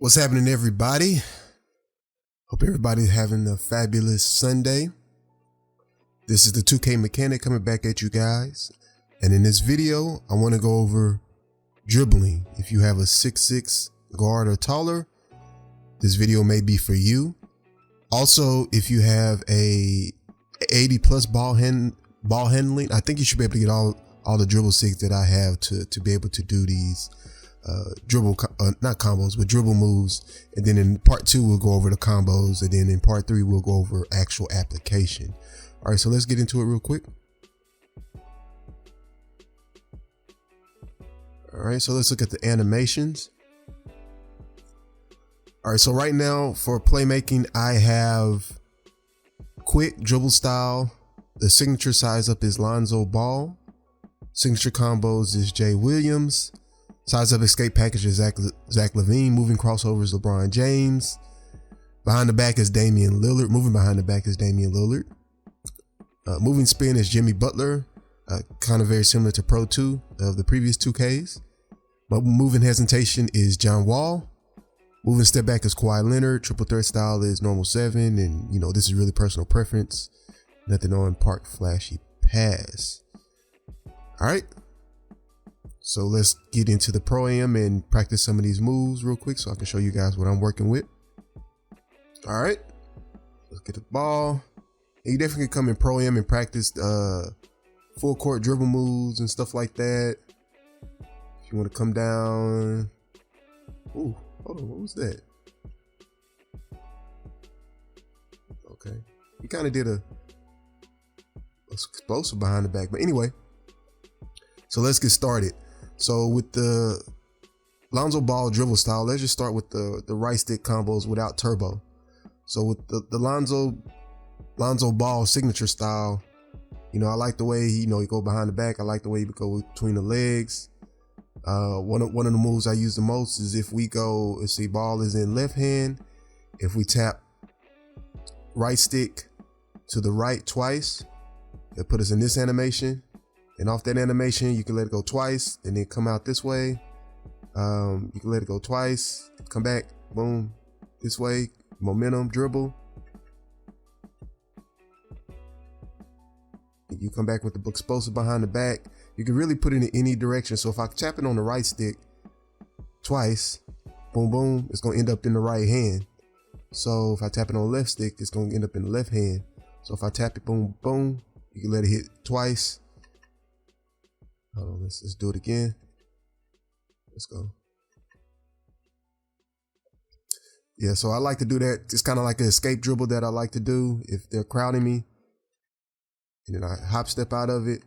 What's happening, everybody? Hope everybody's having a fabulous Sunday. This is the 2K Mechanic coming back at you guys. And in this video, I want to go over dribbling. If you have a 6'6" guard or taller, this video may be for you. Also, if you have a 80 plus ball handling, I think you should be able to get all the dribble sigs that I have to be able to do these dribble, not combos, but dribble moves. And then in part 2, we'll go over the combos. And then in part 3, we'll go over actual application. All right, so let's get into it real quick. All right, so let's look at the animations. All right, so right now for playmaking, I have quick dribble style. The signature size up is Lonzo Ball. Signature combos is Jay Williams. Size up escape package is Zach LaVine. Moving crossovers, LeBron James. Behind the back is Damian Lillard. Moving behind the back is Damian Lillard. Moving spin is Jimmy Butler. Kind of very similar to Pro 2 of the previous 2Ks. But moving hesitation is John Wall. Moving step back is Kawhi Leonard. Triple threat style is normal 7. And, you know, this is really personal preference. Nothing on park flashy pass. All right. So let's get into the Pro-Am and practice some of these moves real quick so I can show you guys what I'm working with. All right. Let's get the ball. And you definitely can come in Pro-Am and practice full court dribble moves and stuff like that. If you want to come down. Ooh, hold on. What was that? Okay. He kind of did a explosive behind the back. But anyway. So let's get started. So with the Lonzo Ball dribble style, let's just start with the right stick combos without turbo. So with the Lonzo Ball signature style, you know, I like the way he go behind the back. I like the way he go between the legs. One of the moves I use the most is if we go, let's see, ball is in left hand. If we tap right stick to the right twice, it'll put us in this animation. And off that animation, you can let it go twice and then come out this way. You can let it go twice, come back, boom, this way, momentum, dribble. You come back with the explosive behind the back. You can really put it in any direction. So if I tap it on the right stick twice, boom, boom, it's going to end up in the right hand. So if I tap it on the left stick, it's going to end up in the left hand. So if I tap it, boom, boom, you can let it hit twice. Hold on, let's do it again. Let's go. Yeah, so I like to do that. It's kind of like an escape dribble that I like to do if they're crowding me. And then I hop step out of it.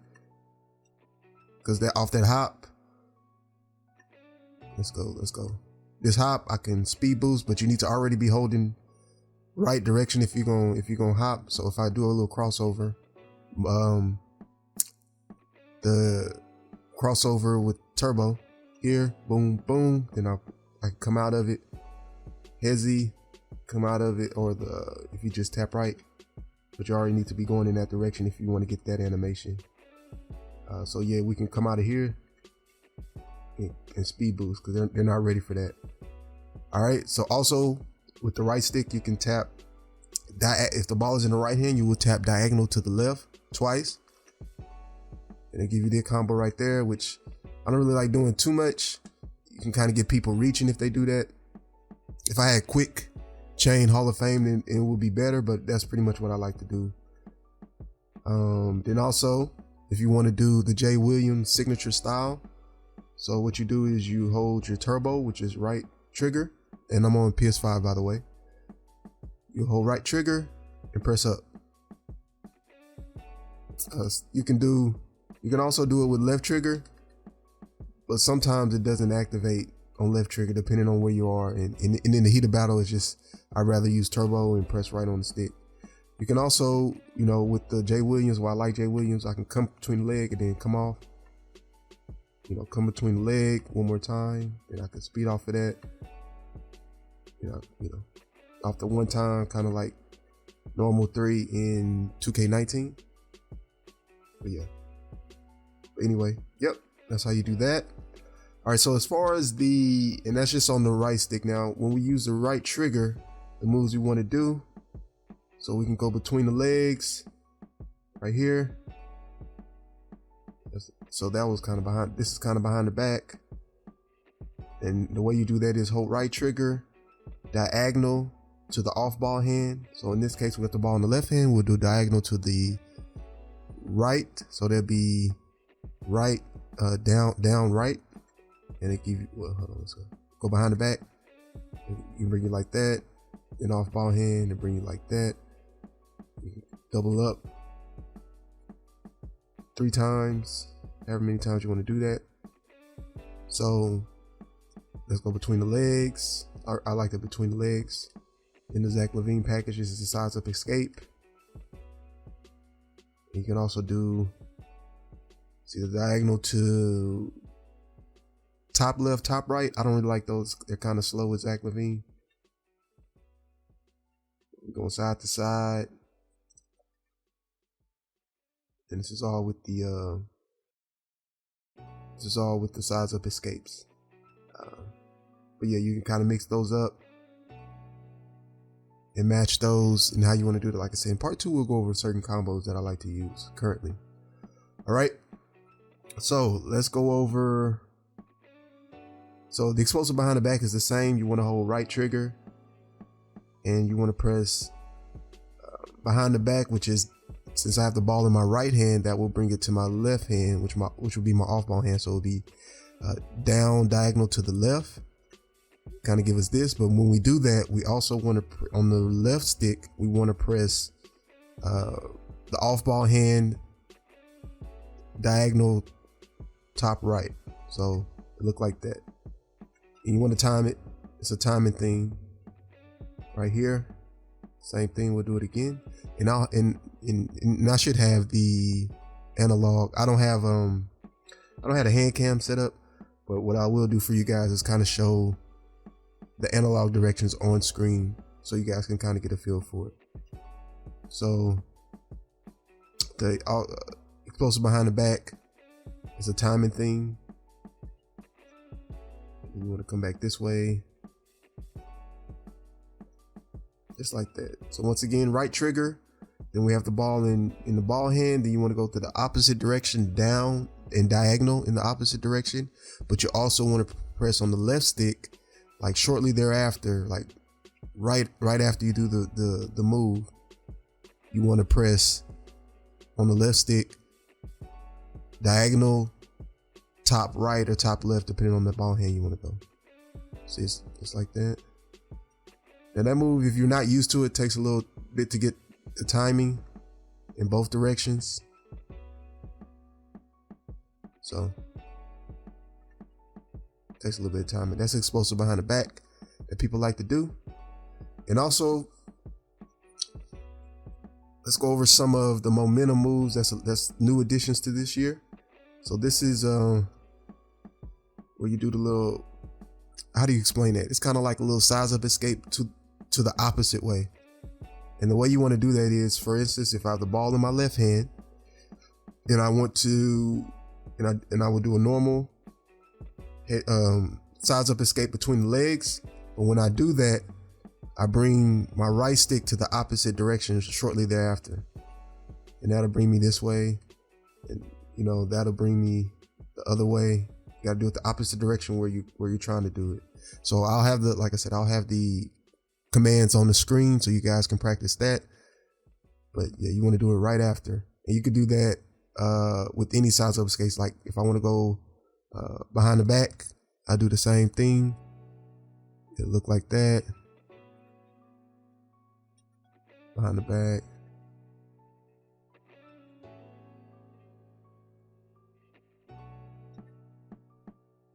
Because they're off that hop. Let's go. This hop, I can speed boost, but you need to already be holding right direction if you're gonna hop. So if I do a little crossover, the crossover with turbo here, boom, boom, then I come out of it, hezzy, come out of it, or if you just tap right, but you already need to be going in that direction if you want to get that animation. So yeah, we can come out of here and speed boost because they're not ready for that. All right, so also with the right stick, you can tap, if the ball is in the right hand, you will tap diagonal to the left twice. And they give you their combo right there, which I don't really like doing too much. You can kind of get people reaching if they do that. If I had quick chain Hall of Fame, then it would be better, but that's pretty much what I like to do. Then also, if you want to do the Jay Williams signature style, so what you do is you hold your turbo, which is right trigger, and I'm on PS5 by the way. You hold right trigger and press up. You can also do it with left trigger, but sometimes it doesn't activate on left trigger depending on where you are. And in the heat of battle, it's just, I'd rather use turbo and press right on the stick. You can also, with the Jay Williams, I like Jay Williams, I can come between the leg and then come off. Come between the leg one more time, and I can speed off of that. Off the one time, kind of like normal 3 in 2K19. But yeah. Anyway, yep, that's how you do that. All right, so as far as and that's just on the right stick. Now, when we use the right trigger, the moves we want to do, so we can go between the legs right here. So that was kind of behind, this is kind of behind the back. And the way you do that is hold right trigger, diagonal to the off ball hand. So in this case, we got the ball in the left hand, we'll do diagonal to the right. So there'll be right, down right. And it give you, well, hold on, let's go behind the back. You bring it like that, then off ball hand and bring it like that. You can double up 3 times, however many times you want to do that. So let's go between the legs. I like it between the legs. In the Zach LaVine package is the sides up escape. You can also do, see, the diagonal to top left, top right. I don't really like those. They're kind of slow with Zach LaVine. Going side to side. And this is all with the sides up escapes. But yeah, you can kind of mix those up and match those and how you want to do it. Like I said, in part 2, we'll go over certain combos that I like to use currently. All right. So let's go over. So the explosive behind the back is the same. You want to hold right trigger and you want to press behind the back, which is, since I have the ball in my right hand, that will bring it to my left hand, which will be my off ball hand. So it'll be down diagonal to the left, kind of give us this. But when we do that, we also want to, on the left stick, we want to press the off ball hand diagonal top right. So it look like that. And you want to time it. It's a timing thing right here. Same thing, we'll do it again. And I should have the analog. I don't have a hand cam set up, but what I will do for you guys is kind of show the analog directions on screen so you guys can kind of get a feel for it. So the explosive behind the back is a timing thing. You want to come back this way, just like that. So once again, right trigger, then we have the ball in the ball hand. Then you want to go to the opposite direction, down and diagonal in the opposite direction. But you also want to press on the left stick, like shortly thereafter, like right after you do the move. You want to press on the left stick, diagonal, top right or top left, depending on the ball hand you want to go. See, it's just like that. Now that move, if you're not used to it, takes a little bit to get the timing in both directions. So it takes a little bit of time. And that's explosive behind the back that people like to do. And also, let's go over some of the momentum moves that's new additions to this year. So this is where you do the little, how do you explain that? It's kind of like a little size up escape to the opposite way. And the way you want to do that is, for instance, if I have the ball in my left hand, then I want to, and I will do a normal size up escape between the legs. But when I do that, I bring my right stick to the opposite direction shortly thereafter. And that'll bring me this way. And that'll bring me the other way. You gotta do it the opposite direction where you're trying to do it. So I'll have like I said, I'll have the commands on the screen so you guys can practice that. But yeah, you want to do it right after. And you could do that with any size up escapes. Like if I want to go behind the back, I do the same thing. It look like that. Behind the back.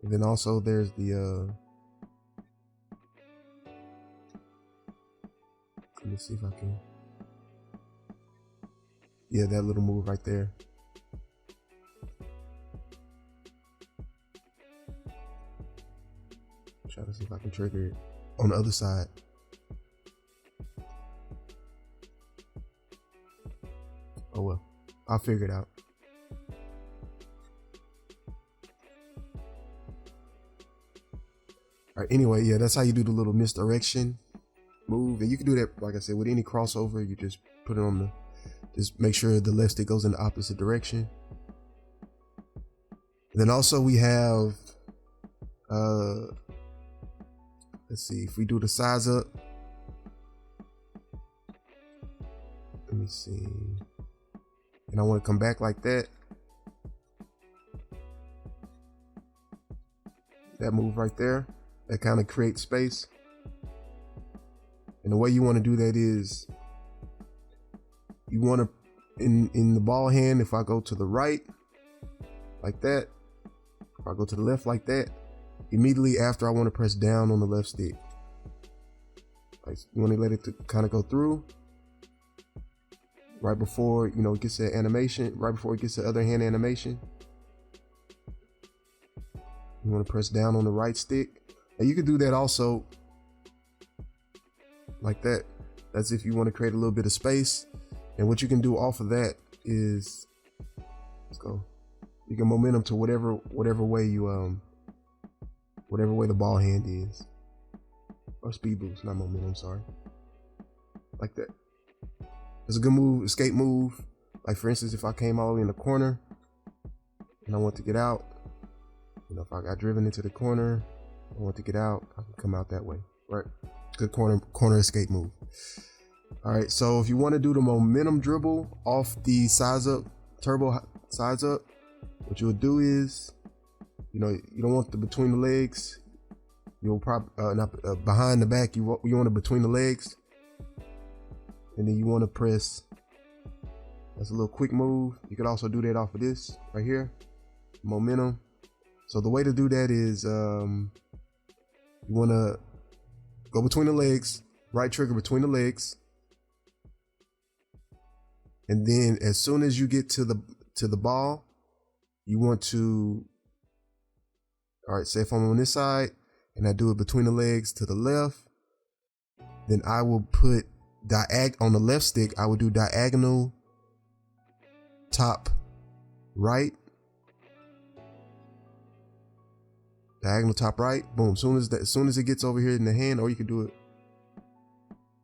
And then also there's the let me see if I can, yeah, that little move right there. Try to see if I can trigger it on the other side. Oh well, I'll figure it out. All right, anyway, yeah, that's how you do the little misdirection move. And you can do that, like I said, with any crossover. You just put it on the, just make sure the left stick goes in the opposite direction. And then also we have, let's see, if we do the size up, let me see, and I want to come back like that. That move right there, that kind of creates space. And the way you want to do that is, you want to, in the ball hand, if I go to the right like that, if I go to the left like that, immediately after I want to press down on the left stick. Like, you want to let it kind of go through right before, you know, it gets that animation, right before it gets the other hand animation. You want to press down on the right stick. And you can do that also like that. That's if you want to create a little bit of space. And what you can do off of that is, let's go, you can momentum to whatever way you whatever way the ball hand is, or speed boost, not momentum, sorry, like that. It's a good move, escape move. Like, for instance, if I came all the way in the corner and I want to get out, you know, if I got driven into the corner, I want to get out, I can come out that way, right? Good corner escape move. All right, so if you want to do the momentum dribble off the size up, turbo size up, what you'll do is, you know, you don't want the between the legs. You'll probably not behind the back. You want it between the legs, and then you want to press. That's a little quick move. You could also do that off of this right here, momentum. So the way to do that is, you want to go between the legs, right trigger between the legs, and then as soon as you get to the ball, you want to, all right, say if I'm on this side and I do it between the legs to the left, then I will put on the left stick, I will do diagonal top right, diagonal top right, boom. As soon as it gets over here in the hand, or you can do it,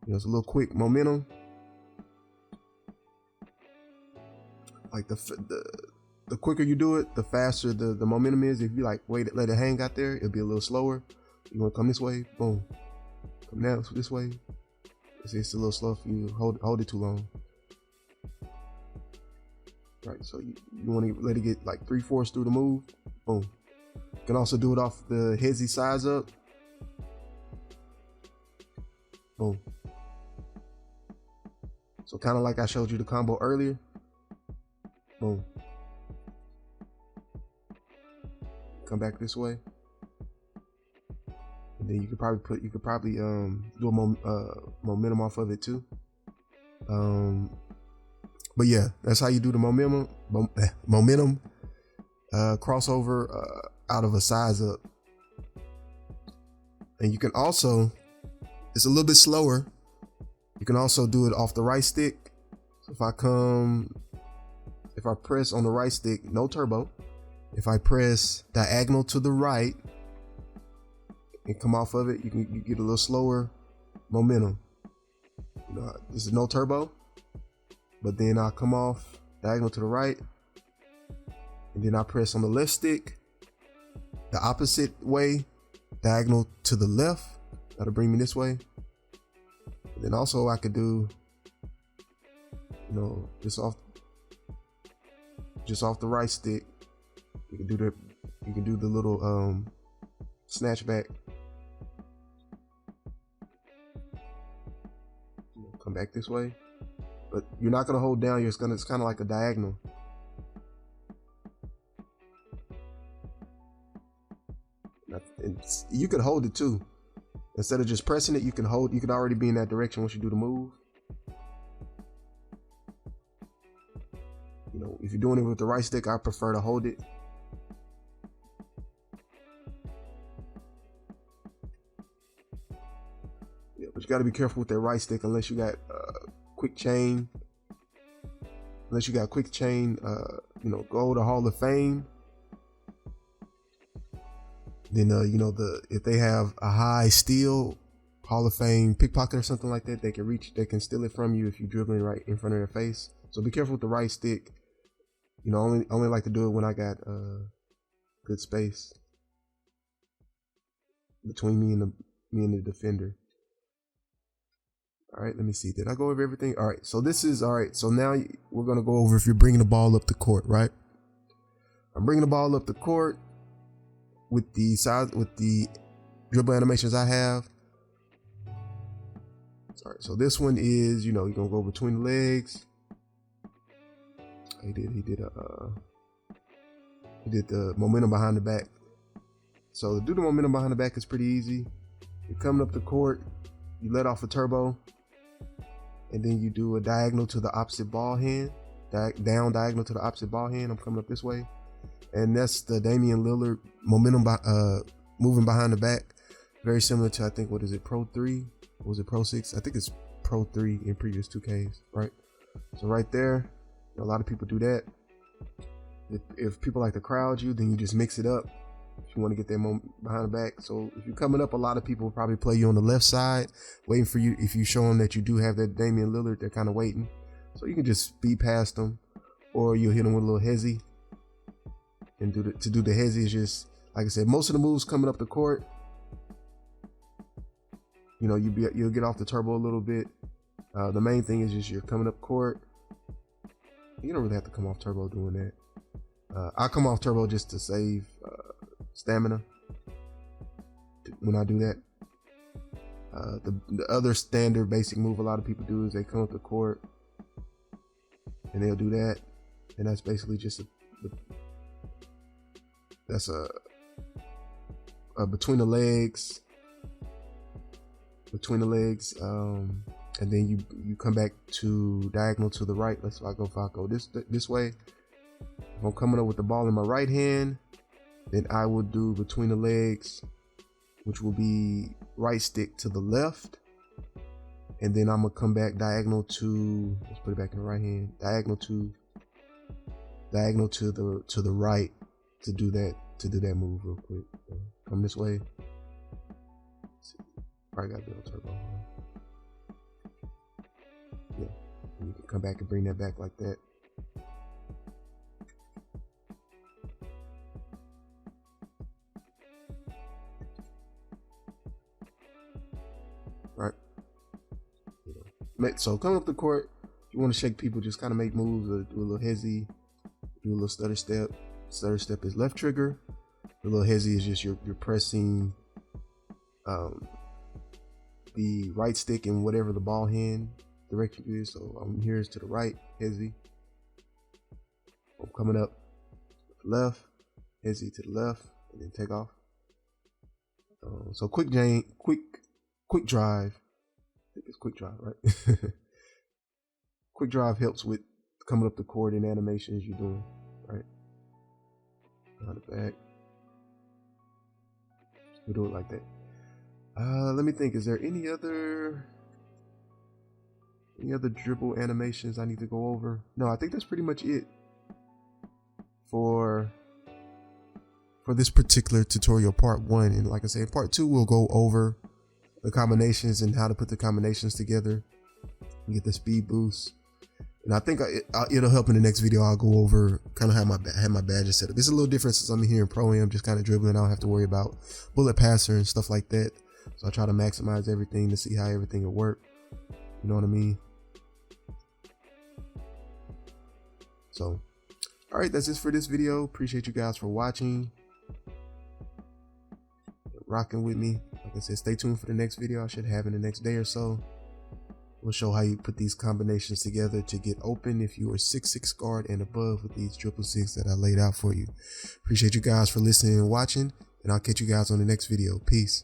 you know, it's a little quick momentum. Like the quicker you do it, the faster the momentum is. If you like let it hang out there, it'll be a little slower. You want to come this way, boom. Come now this way. It's a little slow if you hold it too long. Right, so you want to let it get like 3/4 through the move, boom. You can also do it off the headsy size up, boom. So kind of like I showed you the combo earlier, boom. Come back this way, and then you could probably do a momentum off of it too. But yeah, that's how you do the momentum crossover out of a size up. And you can also, it's a little bit slower, you can also do it off the right stick. So if I press on the right stick, no turbo, if I press diagonal to the right and come off of it, you get a little slower momentum. You know, this is no turbo, but then I'll come off diagonal to the right, and then I press on the left stick the opposite way, diagonal to the left. That'll bring me this way. And then also I could do, you know, just off the right stick. You can do the little snatch back. Come back this way, but you're not gonna hold down. It's kind of like a diagonal. And you could hold it too. Instead of just pressing it, you can hold. You could already be in that direction once you do the move. You know, if you're doing it with the right stick, I prefer to hold it. Yeah, but you got to be careful with that right stick unless you got quick chain. Unless you got quick chain, you know, go to Hall of Fame. Then you know, if they have a high steal, Hall of Fame pickpocket or something like that, they can steal it from you if you're dribbling right in front of their face. So be careful with the right stick. You know, only like to do it when I got good space between me and the defender. All right, let me see. Did I go over everything? All right, so this is all right. So now we're gonna go over if you're bringing the ball up the court, right? I'm bringing the ball up the court with the dribble animations I have. All right, so this one is, you know, you're gonna go between the legs. He did the momentum behind the back. So to do the momentum behind the back is pretty easy. You're coming up the court, you let off a turbo, and then you do a diagonal to the opposite ball hand, down diagonal to the opposite ball hand. I'm coming up this way, and that's the Damian Lillard momentum moving behind the back. Very similar to, I think, what is it, Pro 3? Or was it Pro 6? I think it's Pro 3 in previous 2Ks, right? So right there, a lot of people do that. If people like to crowd you, then you just mix it up. If you want to get that moment behind the back. So if you're coming up, a lot of people will probably play you on the left side, waiting for you. If you show them that you do have that Damian Lillard, they're kind of waiting. So you can just speed past them, or you'll hit them with a little hezzy. And to do the hezzy is just, like I said, most of the moves coming up the court, you know, you'll get off the turbo a little bit. The main thing is just you're coming up court. You don't really have to come off turbo doing that. I come off turbo just to save stamina when I do that. The other standard basic move a lot of people do is they come up the court and they'll do that, and that's basically just between the legs, and then you come back to diagonal to the right. Let's if I go this way. If I'm coming up with the ball in my right hand, then I will do between the legs, which will be right stick to the left, and then I'm gonna come back diagonal to, let's put it back in the right hand, diagonal to the right to do that move real quick. Come this way. Probably got a bit of turbo. Yeah, and you can come back and bring that back like that. Right. So coming up the court, if you want to shake people, just kind of make moves or do a little hezzy, do a little stutter step. Stutter step is left trigger. The little hezzy is just you're pressing the right stick in whatever the ball hand direction is. So I'm here is to the right, hezzy. I'm coming up left, hezzy to the left, and then take off. So quick drive. I think it's quick drive, right? Quick drive helps with coming up the court in animations you're doing, right? Behind the back. We do it like that. Let me think. Is there any other dribble animations I need to go over? No, I think that's pretty much it for this particular tutorial, part 1. And like I said, part 2 we'll go over the combinations and how to put the combinations together and get the speed boost. And I think it'll help in the next video. I'll go over kind of have my badges set up. It's a little different since I'm here in Pro-Am, just kind of dribbling. I don't have to worry about bullet passer and stuff like that. So I try to maximize everything to see how everything will work. You know what I mean? So, all right, that's it for this video. Appreciate you guys for watching, rocking with me. Like I said, stay tuned for the next video. I should have in the next day or so. We'll show how you put these combinations together to get open if you are 6'6" guard and above with these 666 that I laid out for you. Appreciate you guys for listening and watching, and I'll catch you guys on the next video. Peace.